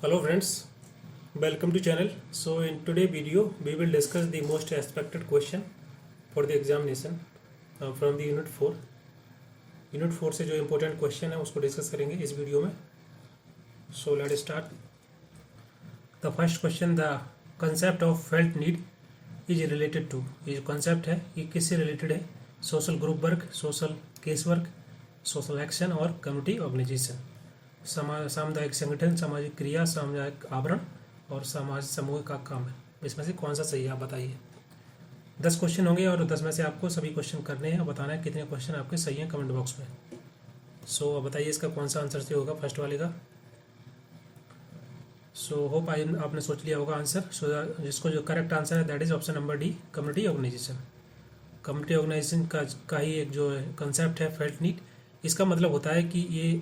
Hello friends, welcome to channel. So in today video we will discuss the most expected question for the examination from the unit 4. Unit 4 से जो important question है उसको discuss करेंगे इस video में. So let's start. The first question, the concept of felt need is related to. ये जो concept है ये किससे related है? Social group work, social case work, social action और community organization. सामुदायिक संगठन, सामाजिक क्रिया, सामुदायिक आवरण और समाज समूह का काम है. इसमें से कौन सा सही है आप बताइए. 10 क्वेश्चन होंगे और 10 में से आपको सभी क्वेश्चन करने हैं और बताना है कितने क्वेश्चन आपके सही हैं कमेंट बॉक्स में. सो बताइए इसका कौन सा आंसर सही होगा फर्स्ट वाले का. सो होप आपने सोच लिया होगा आंसर. सो जिसको जो करेक्ट आंसर है that is option number D, community organisation. Community organisation का ही एक जो कंसेप्ट है फेल्ट नीड. इसका मतलब होता है कि ये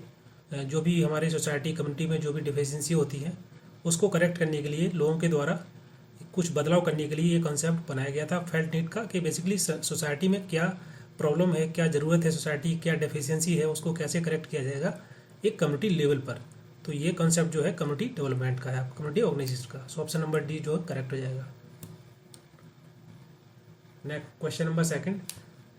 जो भी हमारे सोसाइटी कम्युनिटी में जो भी डिफिशिएंसी होती है उसको करेक्ट करने के लिए लोगों के द्वारा कुछ बदलाव करने के लिए ये कॉन्सेप्ट बनाया गया था फेल्ट नीड का, कि बेसिकली सोसाइटी में क्या प्रॉब्लम है, क्या ज़रूरत है, सोसाइटी क्या डेफिशिएंसी है, उसको कैसे करेक्ट किया जाएगा एक कम्युनिटी लेवल पर. तो ये कॉन्सेप्ट जो है कम्युनिटी डेवलपमेंट का है, कम्युनिटी ऑर्गेनाइजेशन का. सो ऑप्शन नंबर डी जो करेक्ट हो जाएगा. Next question number second,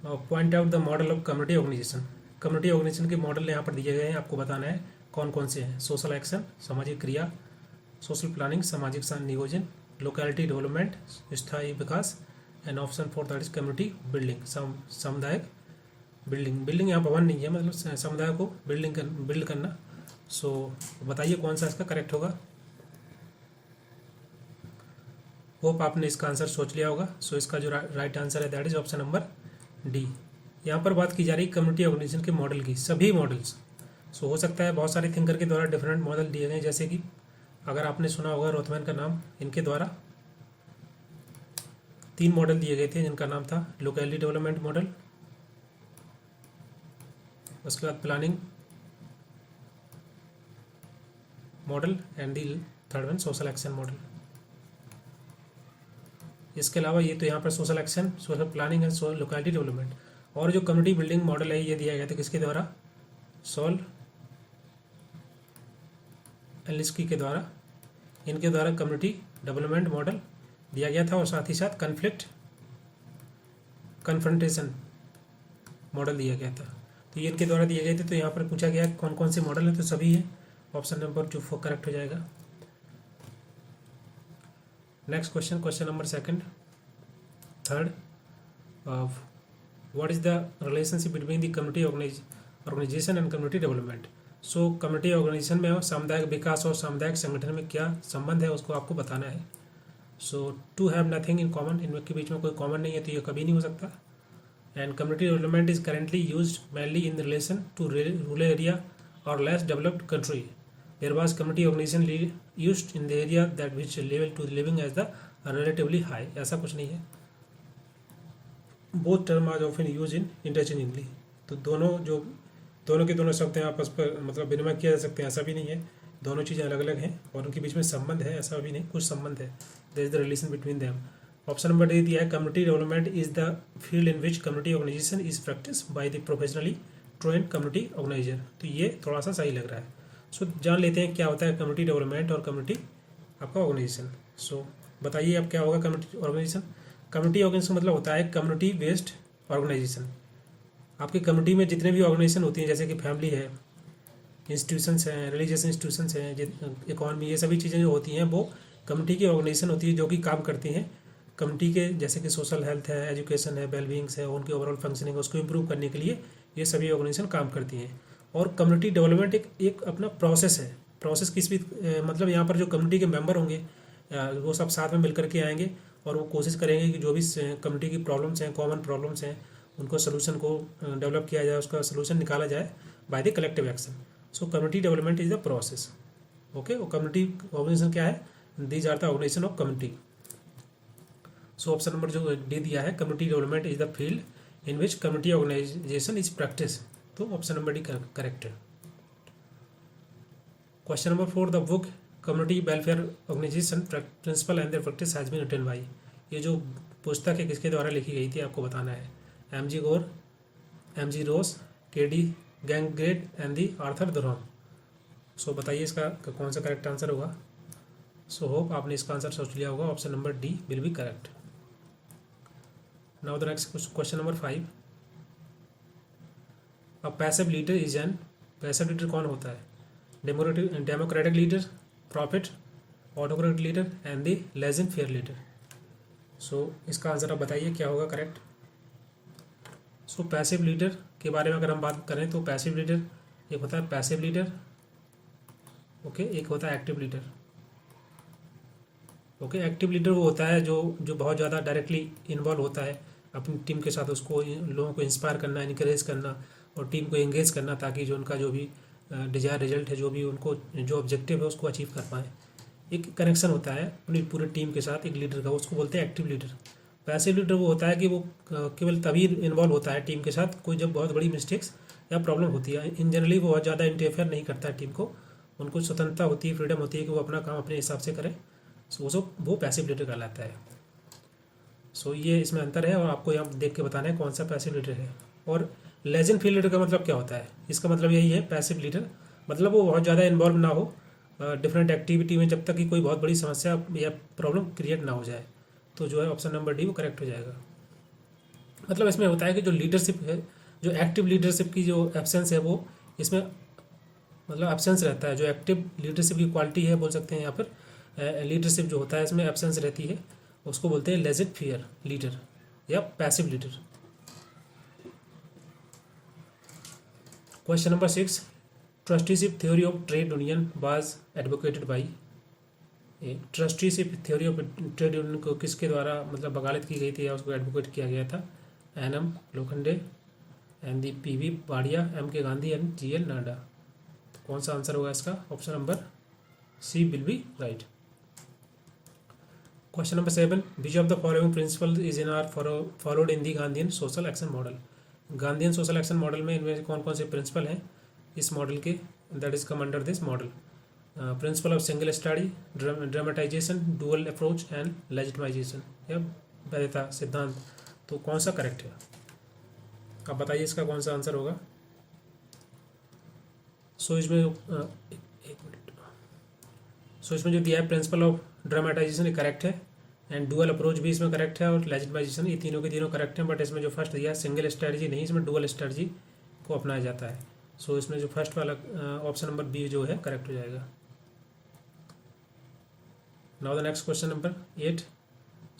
point out the model of community organisation. Community organisation के मॉडल यहाँ पर दिए गए हैं, आपको बताना है कौन कौन से हैं. सोशल एक्शन, सामाजिक क्रिया, सोशल प्लानिंग, सामाजिक नियोजन, लोकेलिटी डेवलपमेंट, स्थायी विकास, and option four that is community building. सामुदायिक बिल्डिंग यहाँ भवन नहीं है, मतलब समुदाय को बिल्ड करना. सो बताइए कौन सा इसका करेक्ट होगा. होप आपने इसका आंसर सोच लिया होगा. सो इसका जो राइट आंसर है that is option number D. यहाँ पर बात की जा रही है कम्युनिटी ऑर्गेनाइजेशन के मॉडल की, सभी मॉडल्स. सो हो सकता है बहुत सारे थिंकर के द्वारा डिफरेंट मॉडल दिए गए, जैसे कि अगर आपने सुना होगा रोथमैन का नाम, इनके द्वारा 3 मॉडल दिए गए थे जिनका नाम था लोकेलिटी डेवलपमेंट मॉडल, उसके बाद planning model and the third one social action model. इसके अलावा ये तो यहाँ पर social action, social planning and locality development. और जो कम्युनिटी बिल्डिंग मॉडल है ये दिया गया था किसके द्वारा, सॉल एलिस्की के द्वारा. इनके द्वारा कम्युनिटी डेवलपमेंट मॉडल दिया गया था और साथ ही साथ कन्फ्रंटेशन मॉडल दिया गया था. तो ये इनके द्वारा दिए गए थे. तो यहाँ पर पूछा गया कौन कौन से मॉडल है, तो सभी है. ऑप्शन नंबर जो करेक्ट हो जाएगा. Next question number second, third, what is the relationship between the community organization and community development. So community organisation में सामुदायिक विकास और सामुदायिक संगठन में क्या संबंध है उसको आपको बताना है. So to have nothing in common, इनके बीच में कोई कॉमन नहीं है तो ये कभी नहीं हो सकता. And community development is currently use mainly in relation to rural area और less developed country. There was community organisation used in the area that which level to living as the relatively high. ऐसा कुछ नहीं है. Both term are often use in interchangeably. तो दोनों के दोनों शब्द हैं आपस पर मतलब विनिमय किया जा सकते हैं, ऐसा भी नहीं है. दोनों चीज़ें अलग अलग हैं और उनके बीच में संबंध है, ऐसा भी नहीं, कुछ संबंध है. There is the relation between them. Option number D दिया है community development is the field in which community organisation is practice by the professionally trained community organiser. तो ये थोड़ा सा सही लग रहा है. सो जान लेते हैं क्या होता है कम्युनिटी डेवलपमेंट और कम्युनिटी आपका ऑर्गेनाइजेशन. सो बताइए अब क्या होगा कम्युनिटी ऑर्गेनाइजेशन. कम्युनिटी ऑर्गेनाइजेशन मतलब होता है कम्युनिटी बेस्ड ऑर्गेनाइजेशन. आपकी कम्युनिटी में जितने भी ऑर्गेनाइजेशन होती हैं जैसे कि फैमिली है, इंस्टीट्यूशंस हैं, रिलीजियस इंस्टीट्यूशंस हैं, इकॉनमी, ये सभी चीज़ें जो होती हैं वो कम्युनिटी की ऑर्गेनाइजेशन होती है जो कि काम करती हैं कम्युनिटी के, जैसे कि सोशल हेल्थ है, एजुकेशन है, वेलबींग्स है, उनकी ओवरऑल फंक्शनिंग उसको इम्प्रूव करने के लिए ये सभी ऑर्गेनाइजेशन काम करती हैं. और कम्युनिटी डेवलपमेंट एक अपना प्रोसेस है. प्रोसेस किस भी मतलब यहाँ पर जो कम्युनिटी के मेम्बर होंगे वो सब साथ में मिल करके आएंगे और वो कोशिश करेंगे कि जो भी कम्युनिटी की प्रॉब्लम्स हैं, कॉमन प्रॉब्लम्स हैं, उनको सोल्यूशन को डेवलप किया जाए, उसका सोल्यूशन निकाला जाए by the collective action. So community development is the process. Okay, और कम्युनिटी ऑर्गेनाइजेशन क्या है, these are the organisation of community. So option number जो डी दिया है community development is the field in which community organisation is practice. तो option number D correct है. Question number 4, the book community welfare organisation principle and their practice has been written by. ये जो पुस्तक है किसके द्वारा लिखी गई थी आपको बताना है. M G. Gore, M G. Ross, K D. Gangrade and the Arthur Dunham. So बताइए इसका कौन सा करेक्ट आंसर होगा. सो होप आपने इसका आंसर सोच लिया होगा। Option number D will be correct. Now the next question number 5। A passive leader is an, passive leader कौन होता है? Democratic leader, profit, autocratic leader and the laissez faire leader. So इसका answer आप बताइए क्या होगा करेक्ट। सो passive leader के बारे में अगर हम बात करें तो पैसिव लीडर एक होता है पैसिव लीडर, ओके, एक होता है active leader. Okay, active leader वो होता है जो बहुत ज़्यादा डायरेक्टली इन्वॉल्व होता है अपनी टीम के साथ, उसको लोगों को इंस्पायर करना, इनकरेज करना और टीम को एंगेज करना ताकि जो उनका जो भी डिजायर रिजल्ट है, जो भी उनको जो ऑब्जेक्टिव है उसको अचीव कर पाएँ। एक कनेक्शन होता है अपनी पूरी टीम के साथ एक लीडर का, उसको बोलते हैं एक्टिव लीडर। पैसिव लीडर वो होता है कि वो केवल तभी इन्वॉल्व होता है टीम के साथ कोई जब बहुत बड़ी मिस्टेक्स या प्रॉब्लम होती है। इन जनरली वो बहुत ज़्यादा इंटरफेयर नहीं करता है टीम को, उनको स्वतंत्रता होती है, फ्रीडम होती है कि वो अपना काम अपने हिसाब से करें। सो वो पैसिव लीडर कहलाता है। सो ये इसमें अंतर है और आपको यहाँ देख के बताना है कौन सा पैसिव लीडर है। और लेजेंड फील्ड लीडर का मतलब क्या होता है? इसका मतलब यही है, पैसिव लीडर मतलब वो बहुत ज़्यादा इन्वॉल्व ना हो डिफरेंट एक्टिविटी में जब तक कि कोई बहुत बड़ी समस्या या प्रॉब्लम क्रिएट ना हो जाए। तो जो है ऑप्शन नंबर डी वो करेक्ट हो जाएगा। मतलब इसमें होता है कि जो लीडरशिप है, जो एक्टिव लीडरशिप की जो एब्सेंस है वो इसमें मतलब एब्सेंस रहता है। जो एक्टिव लीडरशिप की क्वालिटी है बोल सकते हैं यहाँ पर, लीडरशिप जो होता है इसमें एब्सेंस रहती है, उसको बोलते हैं लेजेंड फेयर लीडर या passive leader. Question number 6। Trusteeship theory of trade union was advocated by. Trusteeship theory of trade union को किसके द्वारा मतलब वकालत की गई थी या उसको एडवोकेट किया गया था? N M. Lokhande and the P V. Wadia, M K. Gandhi and G L. Nanda. तो कौन सा आंसर होगा इसका? Option number C will be right. Question number 7। Which of the following principle is in are followed in the Gandhian social action model. Gandhian social action model में इनमें से कौन कौन से प्रिंसिपल हैं इस मॉडल के? That is come under this model. Principle of single study, dramatisation, dual approach and legitimisation या वैधता सिद्धांत। तो कौन सा करेक्ट है? आप बताइए इसका कौन सा आंसर होगा। सो इसमें एक मिनट। सो इसमें जो दिया है प्रिंसिपल ऑफ ड्रामेटाइजेशन ये करेक्ट है एंड डुअल अप्रोच भी इसमें करेक्ट है और लेजिटिमाइजेशन, ये तीनों के तीनों करेक्ट हैं। बट इसमें जो फर्स्ट दिया है सिंगल स्ट्रेटजी नहीं, इसमें डुअल स्ट्रेटजी को अपनाया जाता है। सो इसमें जो फर्स्ट वाला ऑप्शन नंबर बी जो है करेक्ट हो जाएगा। Now the next question number 8।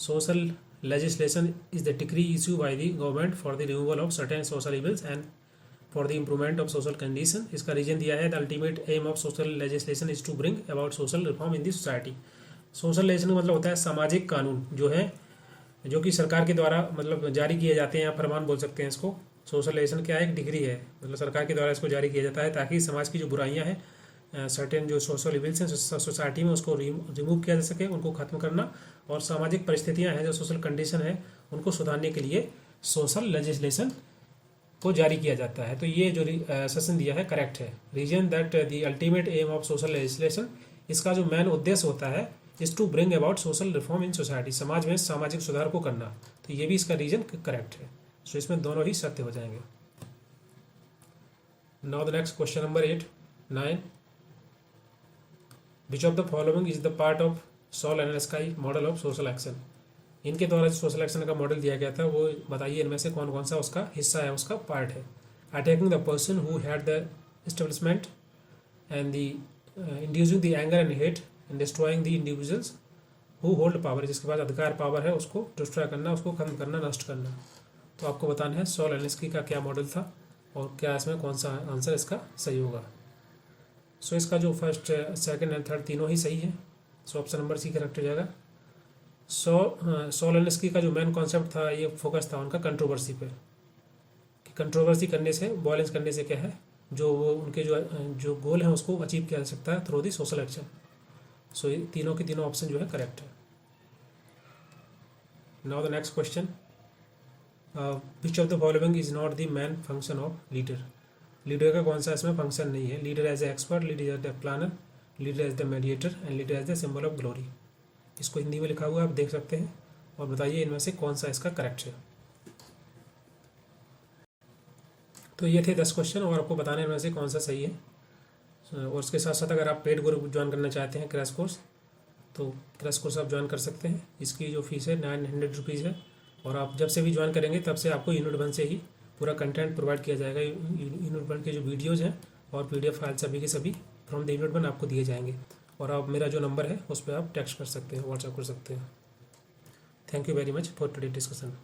Social legislation is the decree issue by the government for the removal of certain social evils and for the improvement of social condition. इसका reason दिया है the ultimate aim of social legislation is to bring about social reform in the society. Social legislation का मतलब होता है सामाजिक कानून जो है, जो कि सरकार के द्वारा मतलब जारी किए जाते हैं या फरमान बोल सकते हैं इसको। सोशल लेजिस्लेशन क्या है? एक डिग्री है, मतलब सरकार के द्वारा इसको जारी किया जाता है ताकि समाज की जो बुराइयां हैं, सर्टेन जो सोशल इविल्स हैं सोसाइटी में, उसको रिमूव किया जा सके, उनको खत्म करना, और सामाजिक परिस्थितियां हैं जो सोशल कंडीशन है उनको सुधारने के लिए सोशल लेजिस्लेशन को जारी किया जाता है। तो ये जो सेशन दिया है करेक्ट है। Reason that the ultimate aim of social legislation, इसका जो मेन उद्देश्य होता है is to bring about social reform in society, समाज में सामाजिक सुधार को करना। तो ये भी इसका रीजन करेक्ट है। सो इसमें दोनों ही सत्य हो जाएंगे। Now the next question number 9। Which of the following is the part of Saul Alinsky model of social action. इनके द्वारा जो सोशल एक्शन का मॉडल दिया गया था वो बताइए इनमें से कौन कौन सा उसका हिस्सा है, उसका पार्ट है। Attacking the person who had the establishment and the inducing the anger and hate and destroying the individuals who hold power, जिसके पास अधिकार पावर है उसको डिस्ट्रॉय करना, उसको खत्म करना, नष्ट करना। तो आपको बताना है सॉल एंड स्काई का क्या मॉडल था और क्या इसमें कौन सा आंसर इसका सही होगा। सो इसका जो फर्स्ट सेकंड एंड थर्ड तीनों ही सही है। So option number C correct हो जाएगा। सॉल एंड स्काई का जो मेन कॉन्सेप्ट था, ये फोकस था उनका कंट्रोवर्सी पे, कि कंट्रोवर्सी करने से, वॉयलेंस करने से क्या है, जो वो उनके जो गोल हैं उसको अचीव किया जा सकता है through the social action. So ये तीनों के तीनों ऑप्शन जो है करेक्ट है। Now the next question. Which of the following is not the main function of leader. Leader का कौन सा इसमें फंक्शन नहीं है? Leader as a expert, leader as the planner, leader as the mediator and leader as the symbol of glory. इसको हिंदी में लिखा हुआ है, आप देख सकते हैं, और बताइए इनमें से कौन सा इसका करेक्ट है। तो ये थे 10 क्वेश्चन और आपको बताने इनमें से कौन सा सही है। और उसके साथ साथ अगर आप पेड ग्रुप ज्वाइन करना चाहते हैं क्रैश कोर्स, तो क्रैश कोर्स आप ज्वाइन कर सकते हैं। इसकी जो फीस है 900 रुपीज़ है, और आप जब से भी ज्वाइन करेंगे तब से आपको यूनिट 1 से ही पूरा कंटेंट प्रोवाइड किया जाएगा। यूनिट 1 के जो वीडियोज़ हैं और PDF फाइल सभी के सभी फ्रॉम द यूनिट 1 आपको दिए जाएंगे, और आप मेरा जो नंबर है उस पर आप टेक्स्ट कर सकते हैं, व्हाट्सएप कर सकते हैं। Thank you very much for today discussion.